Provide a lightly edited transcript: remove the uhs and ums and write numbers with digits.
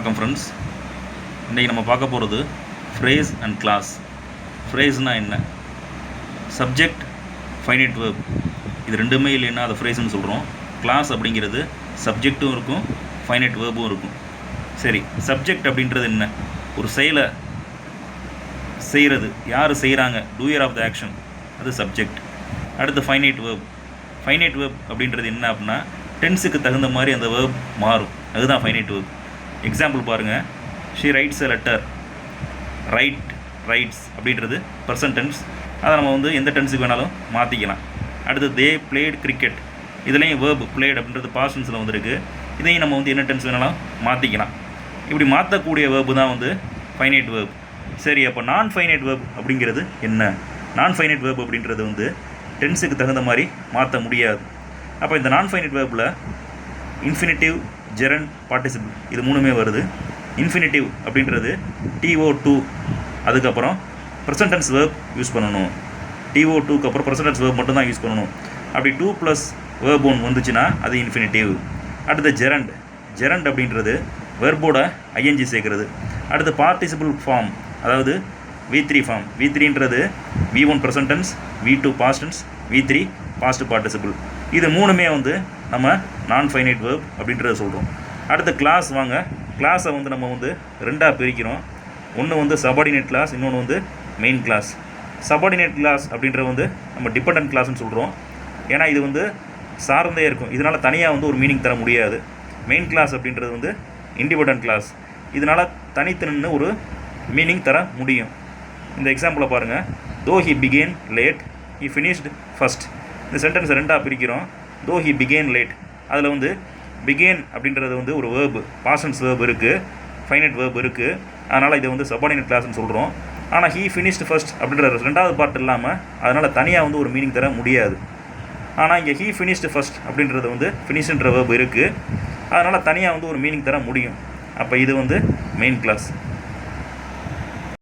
வணக்கம் ஃப்ரெண்ட்ஸ். இன்றைக்கி நம்ம பார்க்க போகிறது ஃப்ரேஸ் அண்ட் கிளாஸ். ஃப்ரேஸ்னால் என்ன? சப்ஜெக்ட், ஃபைனைட் வேர்ப், இது ரெண்டுமே இல்லைன்னா அதை ஃப்ரேஸ்ன்னு சொல்கிறோம். கிளாஸ் அப்படிங்கிறது சப்ஜெக்ட்டும் இருக்கும், ஃபைனைட் வேர்பும் இருக்கும். சரி, சப்ஜெக்ட் அப்படின்றது என்ன? ஒரு செயலை செய்கிறது, யார் செய்கிறாங்க, டூயர் ஆஃப் த ஆக்ஷன், அது சப்ஜெக்ட். அடுத்து ஃபைனைட் வேர்ப். ஃபைனைட் வேர்ப் அப்படின்றது என்ன அப்படின்னா, டென்ஸுக்கு தகுந்த மாதிரி அந்த வேர்ப் மாறும், அதுதான் ஃபைனைட் வேர்ப். எக்ஸாம்பிள் பாருங்கள். She writes a letter. Writes அப்படின்றது பர்சன்ட் டென்ஸ், அதை நம்ம எந்த டென்ஸுக்கு வேணாலும் மாற்றிக்கலாம். அடுத்து தே பிளேட் கிரிக்கெட். இதுலேயும் வேர்ப் பிளேட் அப்படின்றது பாஸ்ட் டென்ஸில் வந்துருக்கு. இதையும் நம்ம என்ன டென்ஸ் வேணாலும் மாற்றிக்கலாம். இப்படி மாற்றக்கூடிய வேர்பு தான் ஃபைனைட் வேர்ப். சரி, அப்போ நான் ஃபைனைட் வேர்ப் அப்படிங்கிறது என்ன? நான் ஃபைனைட் வேர்ப் அப்படின்றது டென்ஸுக்கு தகுந்த மாதிரி மாற்ற முடியாது. அப்போ இந்த நான் finite waybill infinitive, gerund, participle இது மூணுமே வருது. இன்ஃபினிட்டிவ் அப்படின்றது TO2, அதுக்கப்புறம் ப்ரெசன்ட் டென்ஸ் வேர்ப் யூஸ் பண்ணணும். TO2க்கு அப்புறம் ப்ரெசன்ட் டென்ஸ் வேர்ப் மட்டும் தான் யூஸ் பண்ணணும். அப்படி 2 + வேர்ப் 1 வந்துச்சுன்னா அது இன்ஃபினிட்டிவ். அடுத்து ஜெரண்ட் அப்படின்றது வேர்போட ING சேர்க்குறது. அடுத்து பார்ட்டிசிபிள் ஃபார்ம், அதாவது V3 ஃபார்ம். V3ன்றது V1 present tense, V2 past tense, V3 past participle. இது மூணுமே நம்ம நான் ஃபைனைட் வேர்ப் அப்படின்றத சொல்கிறோம். அடுத்து கிளாஸ் வாங்க. கிளாஸை நம்ம ரெண்டாக பிரிக்கிறோம். ஒன்று சபார்டினேட் கிளாஸ், இன்னொன்று மெயின் கிளாஸ். சபார்டினேட் கிளாஸ் அப்படின்றது நம்ம டிபெண்டன்ட் கிளாஸ்னு சொல்கிறோம். ஏன்னா இது சார்ந்தே இருக்கும், இதனால் தனியாக ஒரு மீனிங் தர முடியாது. மெயின் கிளாஸ் அப்படின்றது இண்டிபெண்டன்ட் கிளாஸ், இதனால் தனித்து நின்று ஒரு மீனிங் தர முடியும். இந்த எக்ஸாம்பிளை பாருங்கள். Though he began late, he finished first. இந்த சென்டென்ஸை ரெண்டாக பிரிக்கிறோம். தோ ஹி பிகேன் லேட், அதில் பிகேன் அப்படின்றது ஒரு வேர்பு, பாஸ்ட் வேர்பு இருக்குது, ஃபைனைட் வேர்பு இருக்குது. அதனால் இதை சபார்டினேட் கிளாஸ்னு சொல்கிறோம். ஆனால் ஹீ ஃபினிஷ்டு ஃபஸ்ட் அப்படின்ற ரெண்டாவது பார்ட் இல்லாமல் அதனால் தனியாக ஒரு மீனிங் தர முடியாது. ஆனால் இங்கே ஹீ ஃபினிஷ்டு ஃபஸ்ட் அப்படின்றது ஃபினிஷ்ன்ற வேர்பு இருக்குது, அதனால் தனியாக ஒரு மீனிங் தர முடியும். அப்போ இது மெயின் கிளாஸ்.